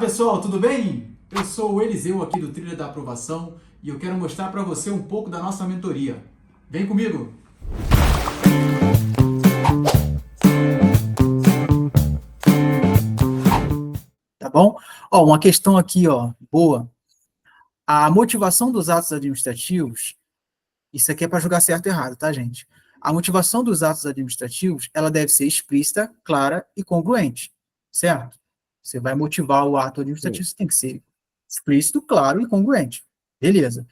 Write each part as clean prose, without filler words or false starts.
Pessoal, tudo bem? Eu sou o Eliseu aqui do Trilha da Aprovação e eu quero mostrar para você um pouco da nossa mentoria. Vem comigo! Tá bom? Ó, uma questão aqui, ó, boa. A motivação dos atos administrativos, isso aqui é para julgar certo ou errado, tá, gente? A motivação dos atos administrativos, ela deve ser explícita, clara e congruente, certo? Você vai motivar o ato Sim. administrativo, você tem que ser explícito, claro e congruente. Beleza.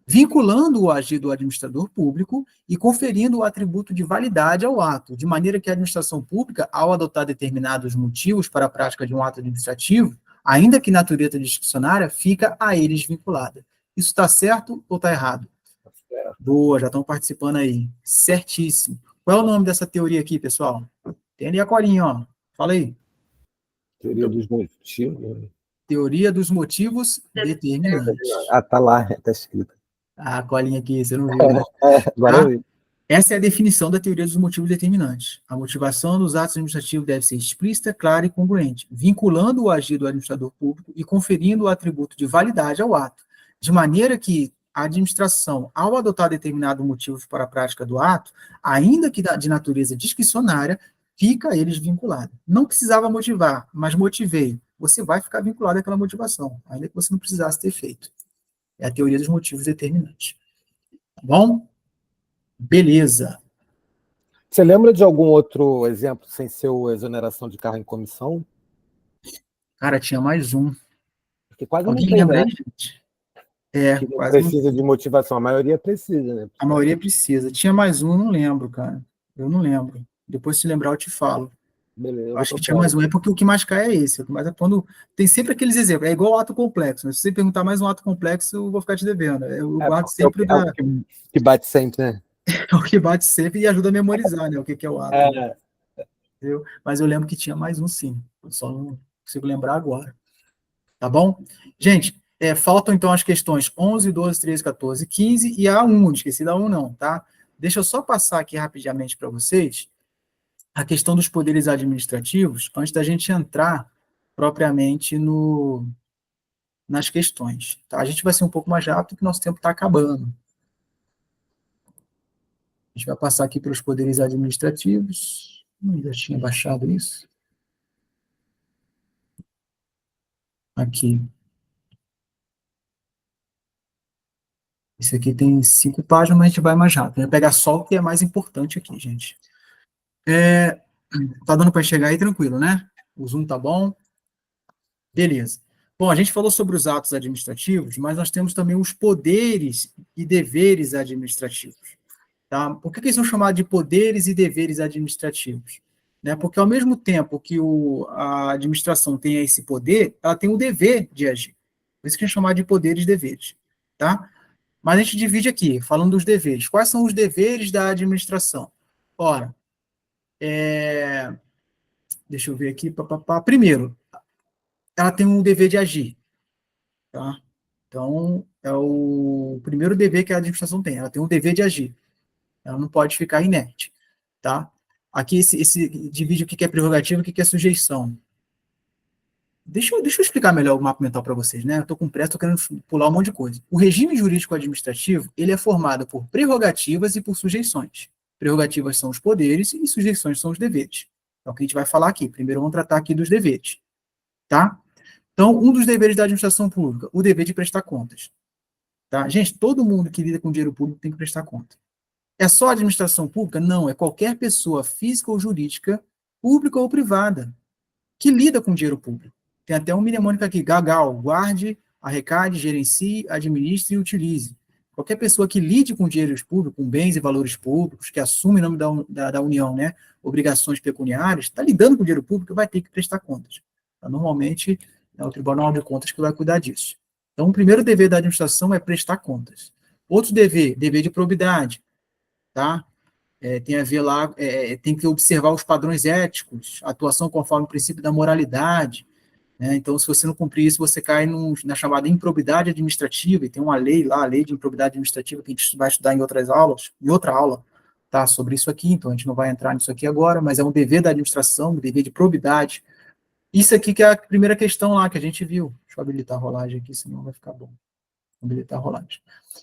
Vinculando o agir do administrador público e conferindo o atributo de validade ao ato, de maneira que a administração pública, ao adotar determinados motivos para a prática de um ato administrativo, ainda que natureza discricionária, fica a eles vinculada. Isso está certo ou está errado? Boa, já estão participando aí. Certíssimo. Qual é o nome dessa teoria aqui, pessoal? Tem ali a colinha, ó. Fala aí. Teoria dos motivos. Teoria dos motivos determinantes. Ah, tá lá, tá escrito. A colinha aqui, você não viu, né? Agora eu Tá? vi. Essa é a definição da teoria dos motivos determinantes. A motivação dos atos administrativos deve ser explícita, clara e congruente, vinculando o agir do administrador público e conferindo o atributo de validade ao ato, de maneira que a administração, ao adotar determinados motivos para a prática do ato, ainda que de natureza discricionária, fica a eles vinculada. Não precisava motivar, mas motivei. Você vai ficar vinculado àquela motivação, ainda que você não precisasse ter feito. É a teoria dos motivos determinantes. Tá bom? Beleza. Você lembra de algum outro exemplo sem ser o exoneração de carro em comissão? Cara, tinha mais um. Porque quase não Alguém tem, lembra né? aí, gente? É, Que não quase não. precisa de motivação. A maioria precisa, né? A maioria precisa. Tinha mais um, eu não lembro, cara. Eu não lembro. Depois, se lembrar, eu te falo. Beleza, eu Eu vou acho que tinha procurar. mais um. É porque o que mais cai é esse. O que mais é quando. Tem sempre aqueles exemplos. É igual o ato complexo, né? Se você perguntar mais um ato complexo, eu vou ficar te devendo. Eu guardo Porque é o sempre que, é o da. que bate sempre, né? É o que bate sempre e ajuda a memorizar, né? O que é o ato, né? É, Entendeu? Mas eu lembro que tinha mais um, sim. Eu só não consigo lembrar agora. Tá bom? Gente, faltam então as questões 11, 12, 13, 14, 15 e a 1, não esqueci da 1 não, tá? Deixa eu só passar aqui rapidamente para vocês a questão dos poderes administrativos, antes da gente entrar propriamente nas questões, tá? A gente vai ser um pouco mais rápido, porque nosso tempo está acabando. A gente vai passar aqui pelos poderes administrativos. Já tinha baixado isso. Aqui. Esse aqui tem 5 páginas, mas a gente vai mais rápido. Eu vou pegar só o que é mais importante aqui, gente. Tá dando para enxergar aí tranquilo, né? O zoom tá bom? Beleza. Bom, a gente falou sobre os atos administrativos, mas nós temos também os poderes e deveres administrativos. Tá? Por que eles são chamados de poderes e deveres administrativos? Né? Porque ao mesmo tempo que a administração tem esse poder, ela tem o dever de agir. Por isso que é chamado de poderes e deveres. Tá? Mas a gente divide aqui, falando dos deveres. Quais são os deveres da administração? Ora, deixa eu ver aqui. Primeiro, ela tem um dever de agir. Tá? Então, é o primeiro dever que a administração tem. Ela tem um dever de agir. Ela não pode ficar inerte. Tá? Aqui, esse divide o que é prerrogativa e o que é sujeição. Deixa eu explicar melhor o mapa mental para vocês, né? Eu estou com pressa, estou querendo pular um monte de coisa. O regime jurídico administrativo, ele é formado por prerrogativas e por sujeições. Prerrogativas são os poderes e sujeições são os deveres. É o que a gente vai falar aqui. Primeiro vamos tratar aqui dos deveres, tá? Então, um dos deveres da administração pública, o dever de prestar contas. Tá? Gente, todo mundo que lida com dinheiro público tem que prestar conta. É só a administração pública? Não, é qualquer pessoa física ou jurídica, pública ou privada, que lida com dinheiro público. Tem até um mnemônico aqui, Gagal, guarde, arrecade, gerencie, administre e utilize. Qualquer pessoa que lide com dinheiros públicos, com bens e valores públicos, que assume em nome da União, né, obrigações pecuniárias, está lidando com dinheiro público, vai ter que prestar contas. Então, normalmente, é o Tribunal de Contas que vai cuidar disso. Então, o primeiro dever da administração é prestar contas. Outro dever de probidade, tá? Tem a ver lá, tem que observar os padrões éticos, atuação conforme o princípio da moralidade, né? Então, se você não cumprir isso, você cai na chamada improbidade administrativa, e tem uma lei lá, a lei de improbidade administrativa, que a gente vai estudar em outras aulas, em outra aula, tá, sobre isso aqui, então a gente não vai entrar nisso aqui agora, mas é um dever da administração, um dever de probidade, Isso aqui que é a primeira questão lá que a gente viu. Deixa eu habilitar a rolagem aqui, senão vai ficar bom. Habilitar a rolagem.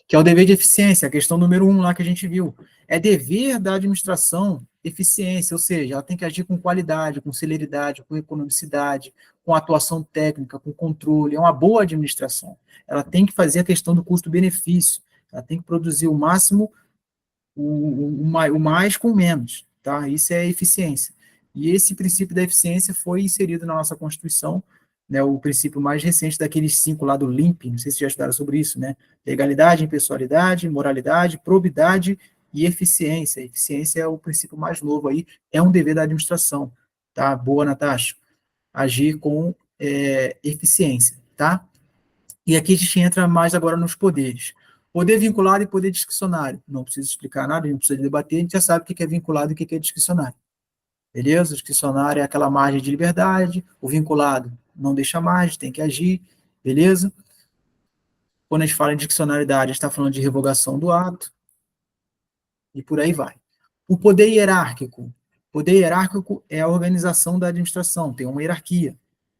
Que é o dever de eficiência, a questão número 1 lá que a gente viu. É dever da administração eficiência, ou seja, ela tem que agir com qualidade, com celeridade, com economicidade, com atuação técnica, com controle. É uma boa administração. Ela tem que fazer a questão do custo-benefício. Ela tem que produzir o máximo, o mais com menos. Tá? Isso é eficiência. E esse princípio da eficiência foi inserido na nossa Constituição, né, o princípio mais recente daqueles 5 lá do LIMP, não sei se já estudaram sobre isso, né? Legalidade, impessoalidade, moralidade, probidade e eficiência. Eficiência é o princípio mais novo aí, é um dever da administração, tá? Boa, Natasha. Agir com eficiência, tá? E aqui a gente entra mais agora nos poderes. Poder vinculado e poder discricionário. Não precisa explicar nada, não precisa debater, a gente já sabe o que é vinculado e o que é discricionário. Beleza? O discricionário é aquela margem de liberdade, o vinculado não deixa margem, tem que agir, beleza? Quando a gente fala em discricionariedade, a gente está falando de revogação do ato, e por aí vai. O poder hierárquico. O poder hierárquico é a organização da administração, tem uma hierarquia,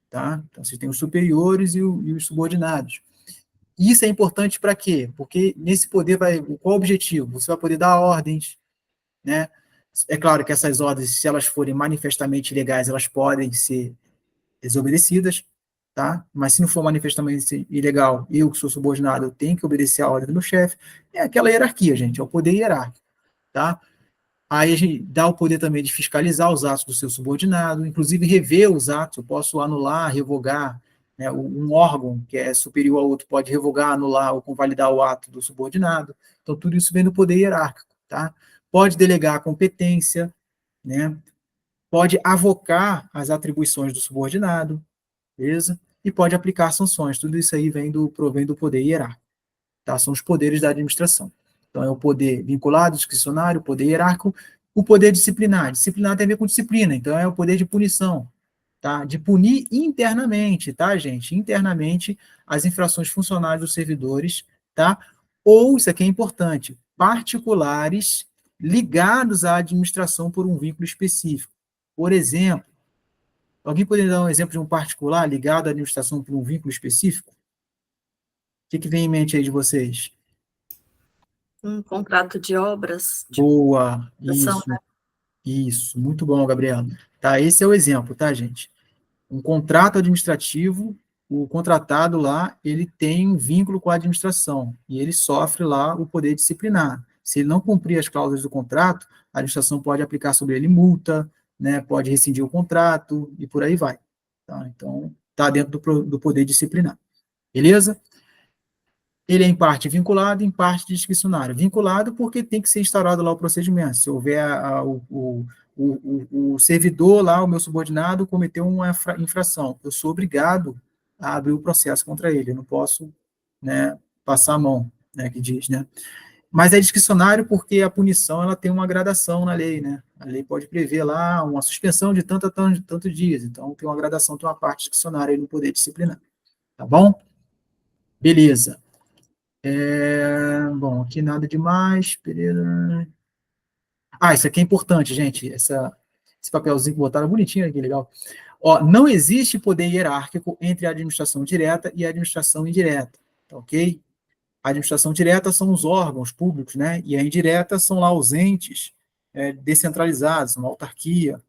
tá? Então, você tem os superiores e os subordinados. Isso é importante para quê? Porque nesse poder qual o objetivo? Você vai poder dar ordens, né? É claro que essas ordens, se elas forem manifestamente ilegais, elas podem ser desobedecidas, tá? Mas se não for manifestamente ilegal, eu que sou subordinado, eu tenho que obedecer a ordem do meu chefe. É aquela hierarquia, gente, é o poder hierárquico, tá? Aí a gente dá o poder também de fiscalizar os atos do seu subordinado, inclusive rever os atos, eu posso anular, revogar, né? Um órgão que é superior ao outro pode revogar, anular ou convalidar o ato do subordinado. Então, tudo isso vem do poder hierárquico, tá? Pode delegar a competência, né? Pode avocar as atribuições do subordinado, beleza? E pode aplicar sanções. Tudo isso aí provém do poder hierárquico, tá? São os poderes da administração. Então, é o poder vinculado, discricionário, o poder hierárquico, o poder disciplinar. Disciplinar tem a ver com disciplina, então é o poder de punição, tá? De punir internamente, tá, gente? Internamente as infrações funcionais dos servidores, tá? Ou, isso aqui é importante, particulares ligados à administração por um vínculo específico. Por exemplo, alguém poderia dar um exemplo de um particular ligado à administração por um vínculo específico? O que vem em mente aí de vocês? Um contrato de obras. Boa, isso, muito bom, Gabriela. Tá, esse é o exemplo, tá, gente? Um contrato administrativo, o contratado lá, ele tem um vínculo com a administração, e ele sofre lá o poder disciplinar. Se ele não cumprir as cláusulas do contrato, a administração pode aplicar sobre ele multa, né, pode rescindir o contrato, e por aí vai. Tá? Então, está dentro do poder disciplinar. Beleza? Ele é em parte vinculado, em parte discricionário. Vinculado porque tem que ser instaurado lá o procedimento. Se houver o servidor lá, o meu subordinado, cometeu uma infração, eu sou obrigado a abrir o processo contra ele. Eu não posso, né, passar a mão, né, que diz, né? Mas é discricionário porque a punição ela tem uma gradação na lei, né? A lei pode prever lá uma suspensão de tantos dias. Então, tem uma gradação, tem uma parte discricionária aí no poder disciplinar. Tá bom? Beleza. Bom, aqui nada demais. Isso aqui é importante, gente. Esse papelzinho que botaram bonitinho aqui, legal. Ó, não existe poder hierárquico entre a administração direta e a administração indireta, tá ok? A administração direta são os órgãos públicos, né? E a indireta são lá os entes descentralizados, uma autarquia,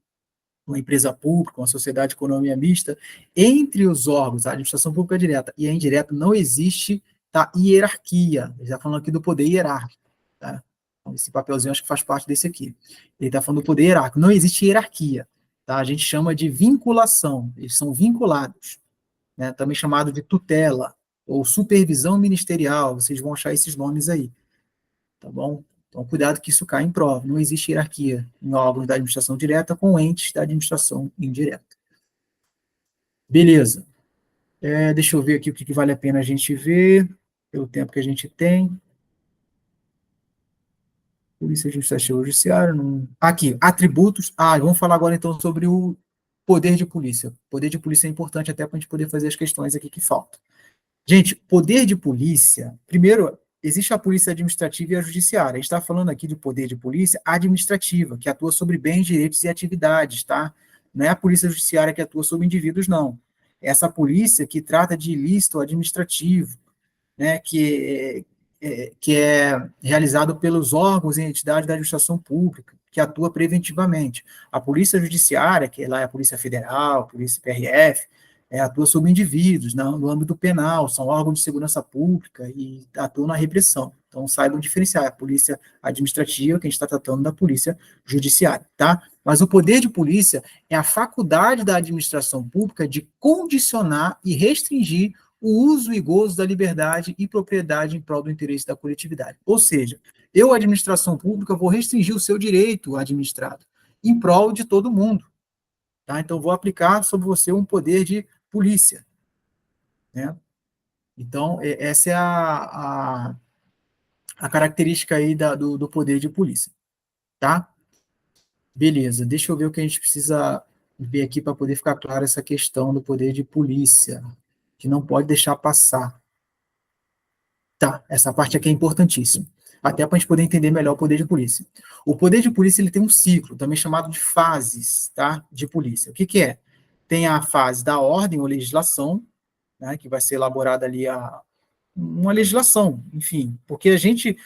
uma empresa pública, uma sociedade de economia mista. Entre os órgãos, a administração pública direta e a indireta, não existe, tá, hierarquia. Ele está falando aqui do poder hierárquico, tá? Então, esse papelzinho acho que faz parte desse aqui. Ele está falando do poder hierárquico. Não existe hierarquia, tá? A gente chama de vinculação. Eles são vinculados, né? Também chamado de tutela ou supervisão ministerial. Vocês vão achar esses nomes aí, tá bom? Então, cuidado que isso cai em prova. Não existe hierarquia em órgãos da administração direta com entes da administração indireta. Beleza. Deixa eu ver aqui o que vale a pena a gente ver, pelo tempo que a gente tem. Polícia Administrativa Judiciária. Não... Aqui, atributos. Vamos falar agora então sobre o poder de polícia. Poder de polícia é importante até para a gente poder fazer as questões aqui que faltam. Gente, poder de polícia, primeiro, existe a polícia administrativa e a judiciária. A gente está falando aqui do poder de polícia administrativa, que atua sobre bens, direitos e atividades, tá? não é a polícia judiciária que atua sobre indivíduos, não. É essa polícia que trata de ilícito administrativo, né, que é realizado pelos órgãos e entidades da administração pública, que atua preventivamente. A polícia judiciária, que lá é a Polícia Federal, a Polícia PRF, atua sobre indivíduos, no âmbito penal, são órgãos de segurança pública e atuam na repressão. Então, saibam diferenciar a polícia administrativa, que a gente está tratando da polícia judiciária, tá? Mas o poder de polícia é a faculdade da administração pública de condicionar e restringir o uso e gozo da liberdade e propriedade em prol do interesse da coletividade. Ou seja, eu, administração pública, vou restringir o seu direito administrado em prol de todo mundo. Tá? Então, vou aplicar sobre você um poder de polícia. Né? Então, essa é a característica aí do poder de polícia. Tá? Beleza, deixa eu ver o que a gente precisa ver aqui para poder ficar clara essa questão do poder de polícia, que não pode deixar passar. Tá, essa parte aqui é importantíssima, até para a gente poder entender melhor o poder de polícia. O poder de polícia ele tem um ciclo, também chamado de fases, tá, de polícia. O que que é? Tem a fase da ordem ou legislação, né, que vai ser elaborada ali uma legislação, enfim, porque a gente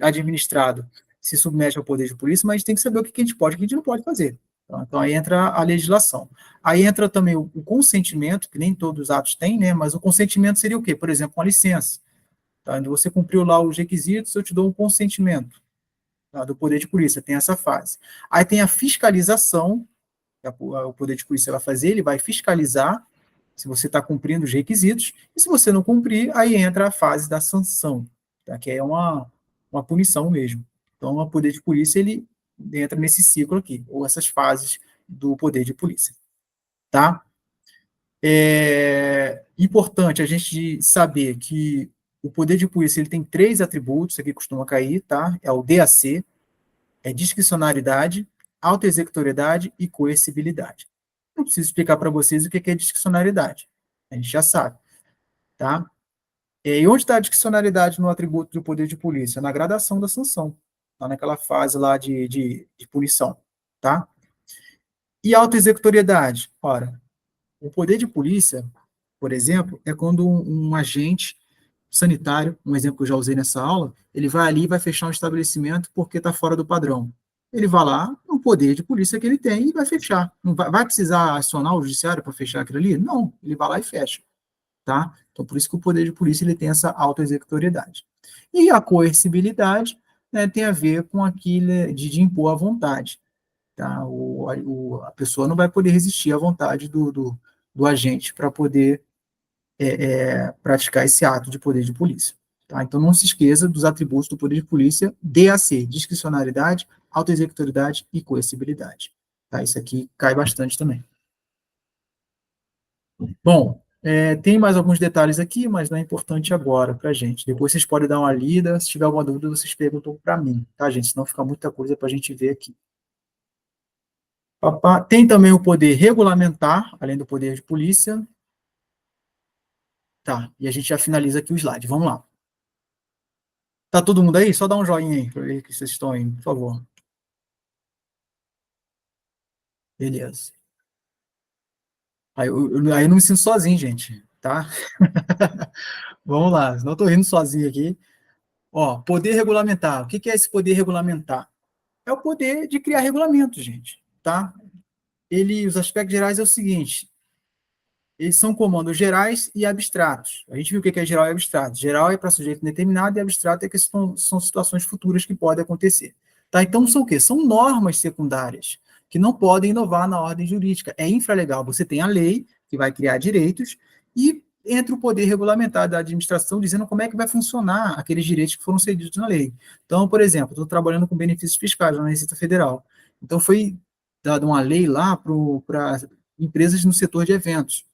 administrado se submete ao poder de polícia, mas a gente tem que saber o que a gente pode e o que a gente não pode fazer. Então, aí entra a legislação. Aí entra também o consentimento, que nem todos os atos têm, né, mas o consentimento seria o quê? Por exemplo, uma licença. Tá? Onde você cumpriu lá os requisitos, eu te dou um consentimento, tá, do poder de polícia, tem essa fase. Aí tem a fiscalização, que o poder de polícia vai fazer, ele vai fiscalizar se você está cumprindo os requisitos, e se você não cumprir, aí entra a fase da sanção, tá, que é uma punição mesmo. Então, o poder de polícia, ele entra nesse ciclo aqui, ou essas fases do poder de polícia. Tá? É importante a gente saber que o poder de polícia ele tem 3 atributos, aqui costuma cair, tá? É o DAC, é discricionariedade, autoexecutoriedade e coercibilidade. Não preciso explicar para vocês o que é discricionariedade. A gente já sabe, tá? E onde está a discricionariedade no atributo do poder de polícia? Na gradação da sanção, tá? Naquela fase lá de punição, tá? E autoexecutoriedade? Ora, o poder de polícia, por exemplo, é quando um agente sanitário, um exemplo que eu já usei nessa aula, ele vai ali e vai fechar um estabelecimento porque está fora do padrão. Ele vai lá, o poder de polícia que ele tem, e vai fechar. Não vai precisar acionar o judiciário para fechar aquilo ali? Não, ele vai lá e fecha. Tá? Então, por isso que o poder de polícia ele tem essa autoexecutoriedade. E a coercibilidade, né, tem a ver com aquilo de impor a vontade. Tá? A pessoa não vai poder resistir à vontade do agente para poder praticar esse ato de poder de polícia. Tá? Então, não se esqueça dos atributos do poder de polícia, DAC, discricionariedade, autoexecutoriedade e coercibilidade. Tá? Isso aqui cai bastante também. Bom, tem mais alguns detalhes aqui, mas não é importante agora para a gente. Depois vocês podem dar uma lida, se tiver alguma dúvida, vocês perguntam para mim, tá, gente? Senão fica muita coisa para a gente ver aqui. Tem também o poder regulamentar, além do poder de polícia. Tá, e a gente já finaliza aqui o slide. Vamos lá. Tá todo mundo aí? Só dá um joinha aí, para ver que vocês estão aí, por favor. Beleza. Aí eu não me sinto sozinho, gente, tá? Vamos lá, não estou rindo sozinho aqui. Ó, poder regulamentar. O que é esse poder regulamentar? É o poder de criar regulamentos, gente, tá? Os aspectos gerais é o seguinte, eles são comandos gerais e abstratos. A gente viu o que é geral e abstrato. Geral é para sujeito determinado e abstrato é que são situações futuras que podem acontecer. Tá? Então, são o quê? São normas secundárias que não podem inovar na ordem jurídica. É infralegal. Você tem a lei, que vai criar direitos, e entra o poder regulamentar da administração dizendo como é que vai funcionar aqueles direitos que foram cedidos na lei. Então, por exemplo, estou trabalhando com benefícios fiscais na Receita Federal. Então, foi dada uma lei lá para empresas no setor de eventos.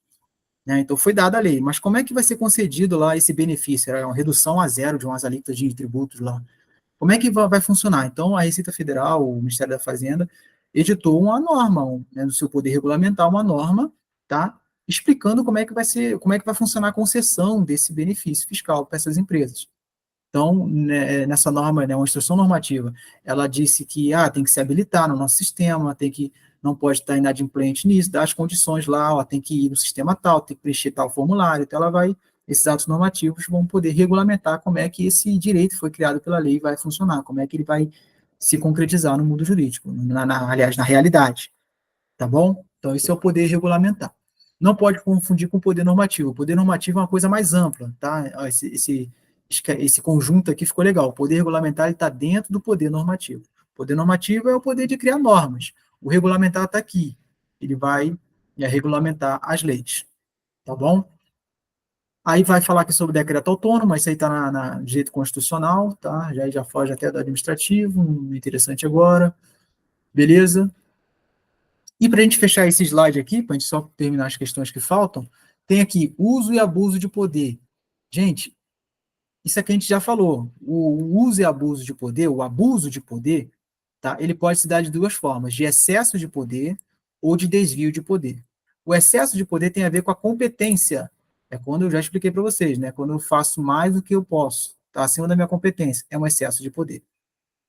Então, foi dada a lei, mas como é que vai ser concedido lá esse benefício? É uma redução a zero de umas alíquotas de tributos lá. Como é que vai funcionar? Então, a Receita Federal, o Ministério da Fazenda, editou uma norma, no seu poder regulamentar, uma norma, tá? Explicando como é que vai funcionar a concessão desse benefício fiscal para essas empresas. Então, nessa norma, uma instrução normativa, ela disse que tem que se habilitar no nosso sistema, tem que não pode estar inadimplente nisso, dá as condições lá, ó, tem que ir no sistema tal, tem que preencher tal formulário, então esses atos normativos vão poder regulamentar como é que esse direito foi criado pela lei vai funcionar, como é que ele vai se concretizar no mundo jurídico, aliás, na realidade, tá bom? Então, esse é o poder regulamentar. Não pode confundir com o poder normativo. O poder normativo é uma coisa mais ampla, tá? Esse conjunto aqui ficou legal. O poder regulamentar está dentro do poder normativo. O poder normativo é o poder de criar normas. O regulamentar está aqui. Ele vai regulamentar as leis, tá bom? Aí vai falar aqui sobre decreto autônomo, mas isso aí está na direito constitucional, tá? Já foge até do administrativo, interessante agora. Beleza? E para a gente fechar esse slide aqui, para a gente só terminar as questões que faltam, tem aqui uso e abuso de poder. Gente, isso aqui a gente já falou. O uso e abuso de poder, o abuso de poder, tá? Ele pode se dar de duas formas, de excesso de poder ou de desvio de poder. O excesso de poder tem a ver com a competência. É quando eu já expliquei para vocês, né? Quando eu faço mais do que eu posso, tá acima da minha competência, é um excesso de poder.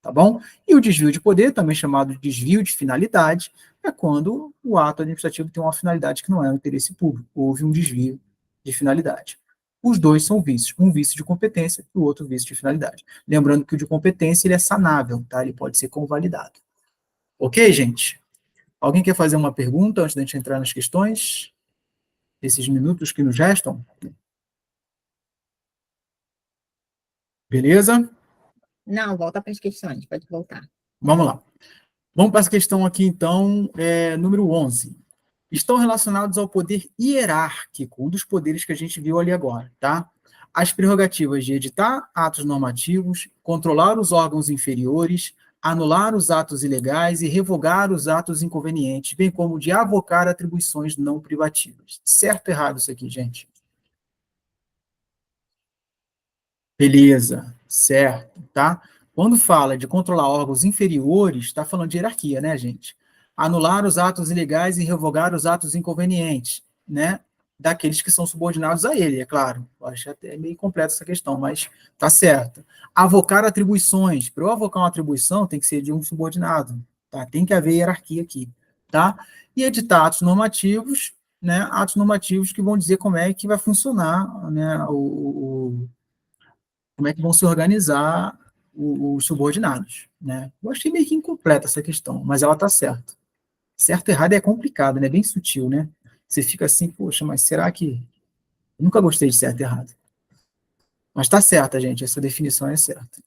Tá bom? E o desvio de poder, também chamado de desvio de finalidade, é quando o ato administrativo tem uma finalidade que não é o interesse público. Houve um desvio de finalidade. Os dois são vícios, um vício de competência e o outro vício de finalidade. Lembrando que o de competência ele é sanável, tá? Ele pode ser convalidado. Ok, gente? Alguém quer fazer uma pergunta antes da gente entrar nas questões? Esses minutos que nos restam? Beleza? Não, volta para as questões, pode voltar. Vamos lá. Vamos para essa questão aqui, então, número 11. Estão relacionados ao poder hierárquico, um dos poderes que a gente viu ali agora, tá? As prerrogativas de editar atos normativos, controlar os órgãos inferiores, anular os atos ilegais e revogar os atos inconvenientes, bem como de avocar atribuições não privativas. Certo ou errado isso aqui, gente? Beleza, certo, tá? Quando fala de controlar órgãos inferiores, está falando de hierarquia, né, gente? Anular os atos ilegais e revogar os atos inconvenientes, né? Daqueles que são subordinados a ele, é claro. Eu acho até meio completa essa questão, mas tá certo. Avocar atribuições. Para eu avocar uma atribuição, tem que ser de um subordinado, tá? Tem que haver hierarquia aqui, tá? E editar atos normativos, né? Atos normativos que vão dizer como é que vai funcionar, né? Como é que vão se organizar os subordinados, né? Eu achei meio que incompleta essa questão, mas ela está certa. Certo e errado é complicado, né? Bem sutil, né? Você fica assim, poxa, mas será que... Eu nunca gostei de certo e errado. Mas está certa, gente, essa definição é certa.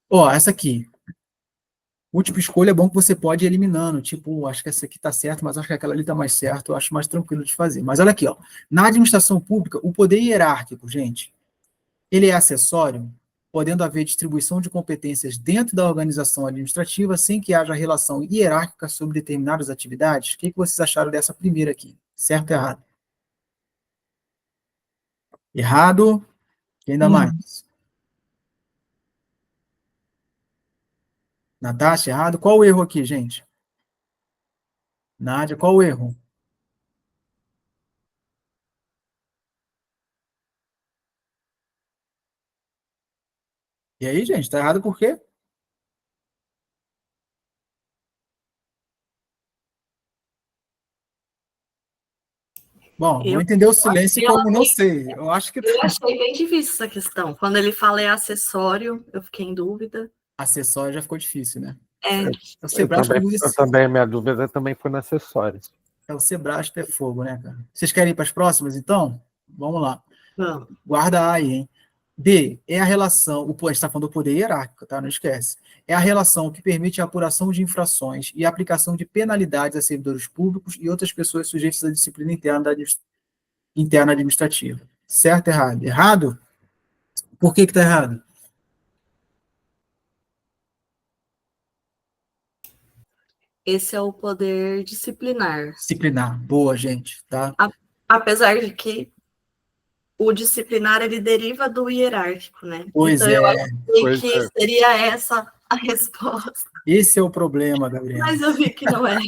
Ó, essa aqui. Múltipla escolha é bom que você pode ir eliminando, tipo, acho que essa aqui está certa, mas acho que aquela ali está mais certa, eu acho mais tranquilo de fazer. Mas olha aqui, ó. Na administração pública, o poder hierárquico, gente, ele é acessório, podendo haver distribuição de competências dentro da organização administrativa sem que haja relação hierárquica sobre determinadas atividades. O que vocês acharam dessa primeira aqui? Certo ou errado? Errado. E ainda mais? Natasha, errado. Qual o erro aqui, gente? Nádia, qual o erro? E aí, gente, tá errado por quê? Bom, vou entender o silêncio como não sei. Eu acho que Eu achei bem difícil essa questão. Quando ele fala é acessório, eu fiquei em dúvida. acessório já ficou difícil, né? É, O Sebrasco Eu também, minha dúvida também foi no acessório. o Sebrasco é fogo, né, cara? Vocês querem ir para as próximas, então? Vamos lá. vamos. Guarda aí, hein? B, é a relação, a gente está falando do poder hierárquico, tá? Não esquece. É a relação que permite a apuração de infrações e a aplicação de penalidades a servidores públicos e outras pessoas sujeitas à disciplina interna administrativa. Certo ou errado? Errado? Por que está errado? Esse é o poder disciplinar. Disciplinar. Boa, gente, tá? Apesar de que o disciplinar ele deriva do hierárquico, né? Pois então eu achei que seria essa a resposta. Esse é o problema, Gabriel. Mas eu vi que não é.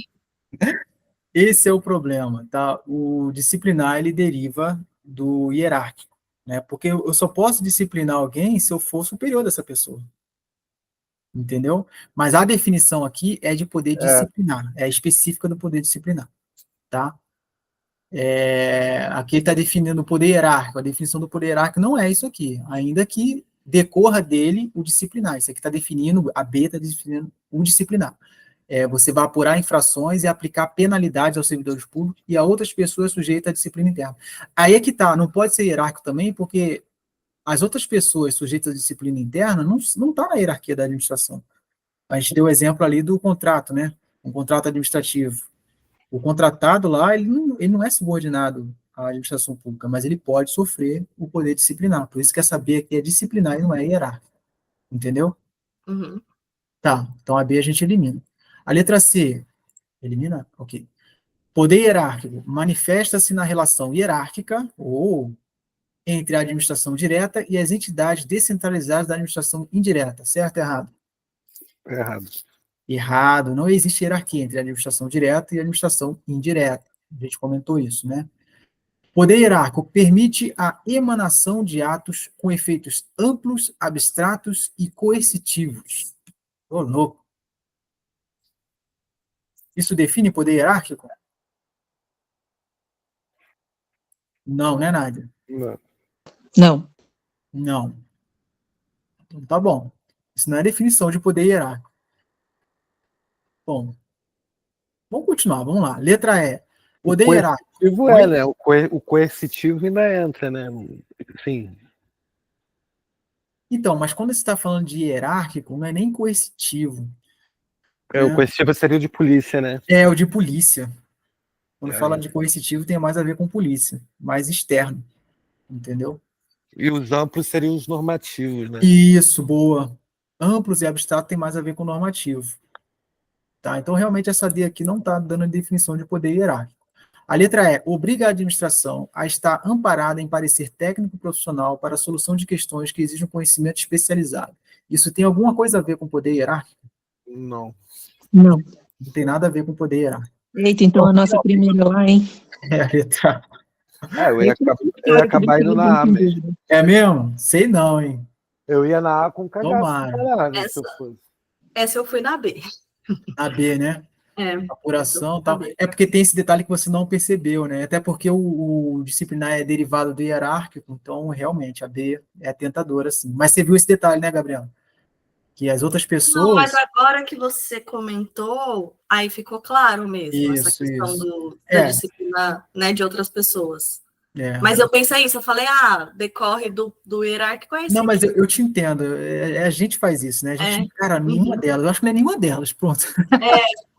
Esse é o problema, tá? O disciplinar, ele deriva do hierárquico, né? Porque eu só posso disciplinar alguém se eu for superior dessa pessoa. entendeu? Mas a definição aqui é de poder disciplinar, é específica do poder disciplinar, tá? Aqui ele está definindo o poder hierárquico, a definição do poder hierárquico não é isso aqui, ainda que decorra dele o disciplinar. Isso aqui está definindo, a B está definindo o disciplinar. Você vai apurar infrações e aplicar penalidades aos servidores públicos e a outras pessoas sujeitas à disciplina interna. Aí é que tá, não pode ser hierárquico também, porque as outras pessoas sujeitas à disciplina interna não tá na hierarquia da administração. A gente deu o exemplo ali do contrato, né? Um contrato administrativo. O contratado lá, ele não é subordinado à administração pública, mas ele pode sofrer o poder disciplinar. Por isso que essa B aqui é disciplinar e não é hierárquico. Entendeu? Uhum. Tá, então a B a gente elimina. A letra C, elimina? Ok. Poder hierárquico manifesta-se na relação hierárquica ou entre a administração direta e as entidades descentralizadas da administração indireta. Certo ou errado? Errado. Errado. Não existe hierarquia entre a administração direta e a administração indireta. A gente comentou isso, né? Poder hierárquico permite a emanação de atos com efeitos amplos, abstratos e coercitivos. Ô, louco. Isso define poder hierárquico? Não, né, Nádia? Não. Não. Não. Então, tá bom. Isso não é definição de poder hierárquico. Bom, vamos continuar, vamos lá. Letra E. Poder hierárquico. Coercitivo né? O coercitivo ainda entra, né? Sim. Então, mas quando você está falando de hierárquico, não é nem coercitivo. O coercitivo seria o de polícia, né? É o de polícia. Quando fala de coercitivo, tem mais a ver com polícia, mais externo. Entendeu? E os amplos seriam os normativos, né? Isso, boa. Amplos e abstrato tem mais a ver com normativo. Tá? Então, realmente, essa D aqui não está dando a definição de poder hierárquico. A letra E, obriga a administração a estar amparada em parecer técnico profissional para a solução de questões que exigem conhecimento especializado. Isso tem alguma coisa a ver com poder hierárquico? Não. Não. Não tem nada a ver com poder hierárquico. Eita, então a nossa primeira lá, hein? A letra Eu ia acabar indo na A mesmo. É mesmo? Sei não, hein? Eu ia na A com cagaço. Tomara. Essa eu fui na B. A B, né? Apuração e tal. B. É porque tem esse detalhe que você não percebeu, né? Até porque o disciplinar é derivado do hierárquico, então realmente a B é tentadora, sim. Mas você viu esse detalhe, né, Gabriel? Que as outras pessoas. Não, mas agora que você comentou, aí ficou claro mesmo essa questão da disciplina, né, de outras pessoas. Mas eu pensei isso, eu falei, decorre do hierárquico é esse. Não, mas eu te entendo. A gente faz isso, né? A gente, cara, nenhuma delas. Eu acho que não é nenhuma delas, pronto.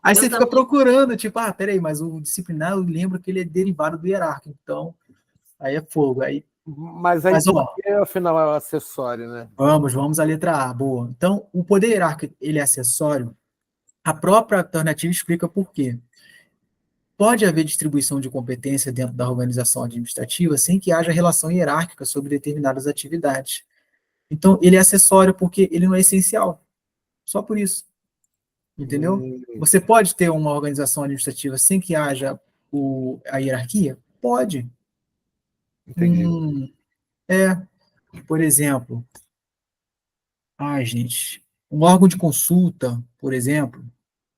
Aí você fica procurando, tipo, peraí, mas o disciplinar, eu lembro que ele é derivado do hierárquico, então, aí é fogo. Mas aí, porque, afinal, é o acessório, né? Vamos à letra A, boa. Então, o poder hierárquico, ele é acessório. A própria alternativa explica por quê. Pode haver distribuição de competência dentro da organização administrativa sem que haja relação hierárquica sobre determinadas atividades. Então, ele é acessório porque ele não é essencial. Só por isso. Entendeu? Você pode ter uma organização administrativa sem que haja a hierarquia? Pode. Entendi. Por exemplo, gente, um órgão de consulta, por exemplo,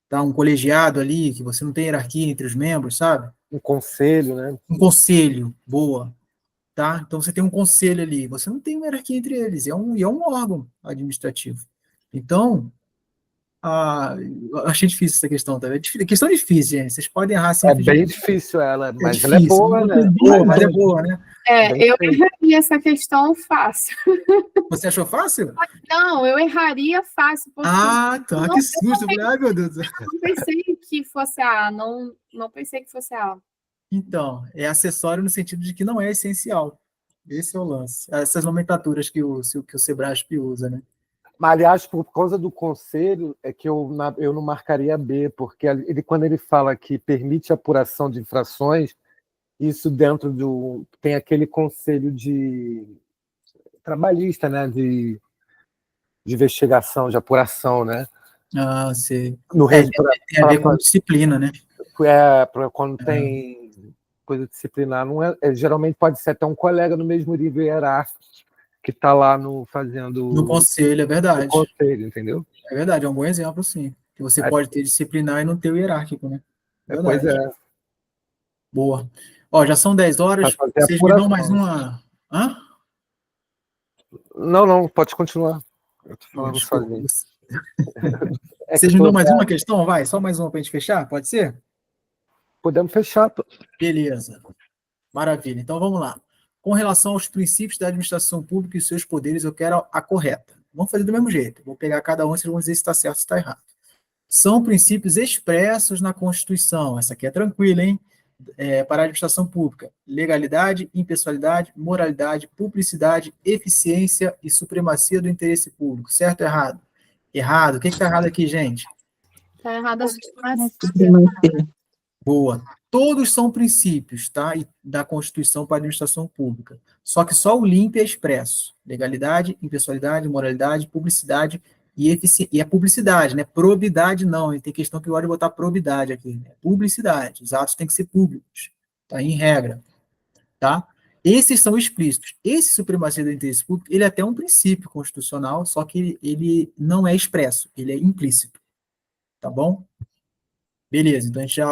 tá? Um colegiado ali, que você não tem hierarquia entre os membros, sabe? Um conselho, né? Um conselho, boa. Tá? Então você tem um conselho ali, você não tem uma hierarquia entre eles, é um órgão administrativo. Então, eu achei difícil essa questão, tá? Questão difícil, gente. Vocês podem errar sempre. É bem difícil ela, mas difícil, ela é boa, né? Mas é boa, né? Eu erraria essa questão fácil. Você achou fácil? Não, eu erraria fácil. Porque tá, que susto. Ai, meu Deus. Não pensei que fosse A, não pensei que fosse A. Então, é acessório no sentido de que não é essencial. Esse é o lance. Essas nomenclaturas que o Sebrasp usa, né? Mas, aliás, por causa do conselho, é que eu não marcaria B, porque quando ele fala que permite apuração de infrações, isso dentro tem aquele conselho de trabalhista, né? De investigação, de apuração, né? Sei. Tem a ver com disciplina, né? Quando tem coisa disciplinar, não geralmente pode ser até um colega no mesmo nível hierárquico que está lá no fazendo no conselho, é verdade. no conselho, entendeu? É verdade, é um bom exemplo, sim. Que você pode ter disciplinar e não ter o hierárquico, né? Pois é. Boa. Ó, já são 10 horas. Vocês me dão mais uma... Hã? Não, pode continuar. Eu tô falando Desculpa. sozinho. Vocês me dão mais uma questão? Vai, só mais uma para a gente fechar? Pode ser? Podemos fechar. Beleza. Maravilha. Então, vamos lá. Com relação aos princípios da administração pública e seus poderes, eu quero a correta. Vamos fazer do mesmo jeito. Vou pegar cada um e vocês vão dizer se está certo ou se está errado. São princípios expressos na Constituição. Essa aqui é tranquila, hein? Para a administração pública. Legalidade, impessoalidade, moralidade, publicidade, eficiência e supremacia do interesse público. Certo ou errado? Errado. O que está errado aqui, gente? Está errado a supremacia. Boa. Todos são princípios, tá? Da Constituição para a administração pública. Só que só o limpo é expresso. Legalidade, impessoalidade, moralidade, publicidade e eficiência. E a publicidade, né? Probidade não. Tem questão que eu gosto de botar probidade aqui. Né? Publicidade. Os atos têm que ser públicos. Tá? Em regra. Tá? Esses são explícitos. Esse supremacia do interesse público, ele é até um princípio constitucional, só que ele não é expresso. Ele é implícito. Tá bom? Beleza, então a gente já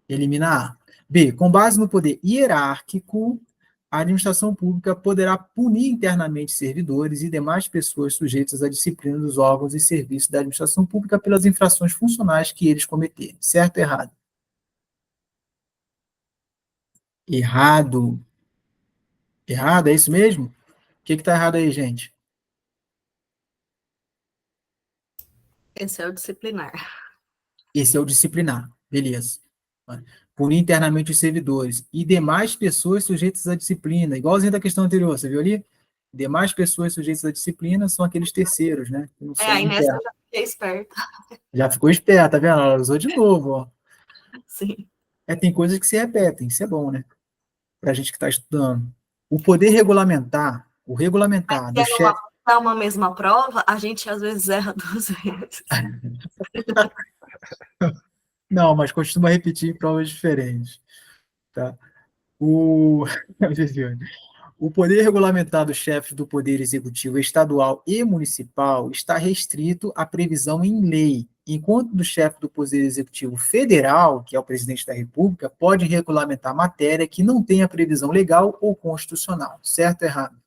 elimina A. B. Com base no poder hierárquico, a administração pública poderá punir internamente servidores e demais pessoas sujeitas à disciplina dos órgãos e serviços da administração pública pelas infrações funcionais que eles cometerem. Certo ou errado? Errado. Errado, é isso mesmo? O que está errado aí, gente? Esse é o disciplinar. Esse é o disciplinar. Beleza. Punir internamente os servidores e demais pessoas sujeitas à disciplina. Igualzinho da questão anterior, você viu ali? Demais pessoas sujeitas à disciplina são aqueles terceiros, né? A Inês já fiquei esperta. Já ficou esperta, tá vendo? Ela usou de novo, ó. Sim. Tem coisas que se repetem, isso é bom, né? Pra gente que está estudando. O poder regulamentar, o regulamentar do chefe... Dá uma mesma prova, a gente às vezes erra 2 vezes. Não, mas costuma repetir em provas diferentes. Tá? O poder regulamentar dos chefes do Poder Executivo estadual e municipal está restrito à previsão em lei, enquanto do chefe do Poder Executivo federal, que é o presidente da República, pode regulamentar matéria que não tenha previsão legal ou constitucional. Certo ou errado?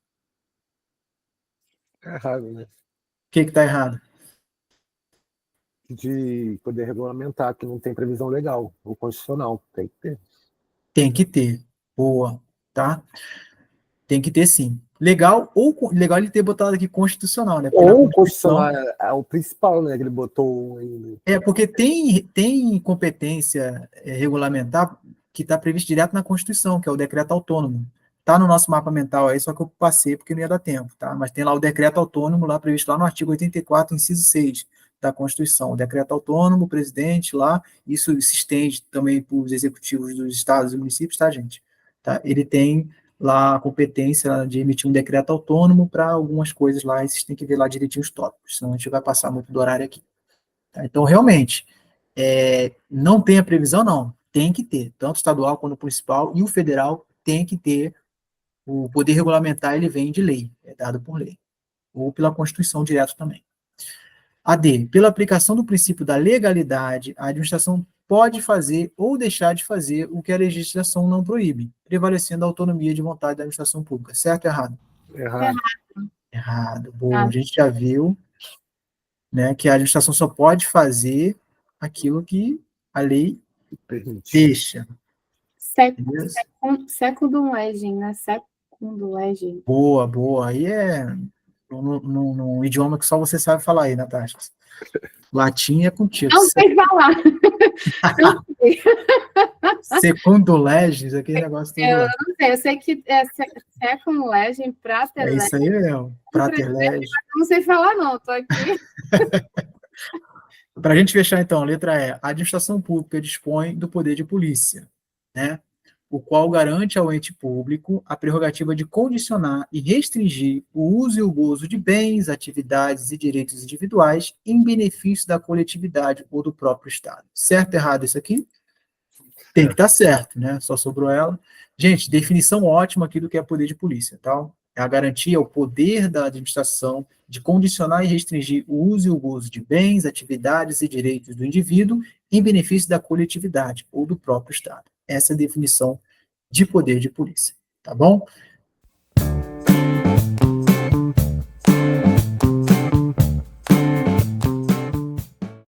Errado, né? O que está errado? De poder regulamentar, que não tem previsão legal ou constitucional. Tem que ter. Tem que ter. Boa. Tá? Tem que ter, sim. Legal ele ter botado aqui constitucional, né? Ou constitucional é o principal, né? Que ele botou em... Porque tem competência regulamentar que está previsto direto na Constituição, que é o decreto autônomo. Está no nosso mapa mental aí, só que eu passei porque não ia dar tempo, tá? Mas tem lá o decreto autônomo, lá previsto lá no artigo 84, inciso 6 da Constituição. O decreto autônomo, o presidente lá, isso se estende também para os executivos dos estados e municípios, tá, gente? Tá? Ele tem lá a competência de emitir um decreto autônomo para algumas coisas lá, e vocês têm que ver lá direitinho os tópicos, senão a gente vai passar muito do horário aqui. Tá? Então, realmente, não tem a previsão, não. Tem que ter, tanto estadual quanto municipal, e o federal tem que ter. O poder regulamentar, ele vem de lei, é dado por lei, ou pela Constituição direto também. A D, pela aplicação do princípio da legalidade, a administração pode fazer ou deixar de fazer o que a legislação não proíbe, prevalecendo a autonomia de vontade da administração pública. Certo ou errado? Errado. Errado. Boa, a gente já viu, né, que a administração só pode fazer aquilo que a lei deixa. Secundum legem, né? Secundum legem. Boa. Aí é num idioma que só você sabe falar aí, Natasha. Latim é contigo. Não sei falar. Não sei. Secundum leges, aquele negócio todo. Eu não sei, eu sei que é secundum legem, prater legem. É isso aí mesmo, prater legem. Não sei falar não, tô aqui. Para a gente fechar, então, a letra E. A administração pública dispõe do poder de polícia, né? O qual garante ao ente público a prerrogativa de condicionar e restringir o uso e o gozo de bens, atividades e direitos individuais em benefício da coletividade ou do próprio Estado. Certo ou errado isso aqui? Tem que estar certo, né? Só sobrou ela. Gente, definição ótima aqui do que é poder de polícia, tá? A garantia é o poder da administração de condicionar e restringir o uso e o gozo de bens, atividades e direitos do indivíduo em benefício da coletividade ou do próprio Estado. Essa é a definição de poder de polícia, tá bom?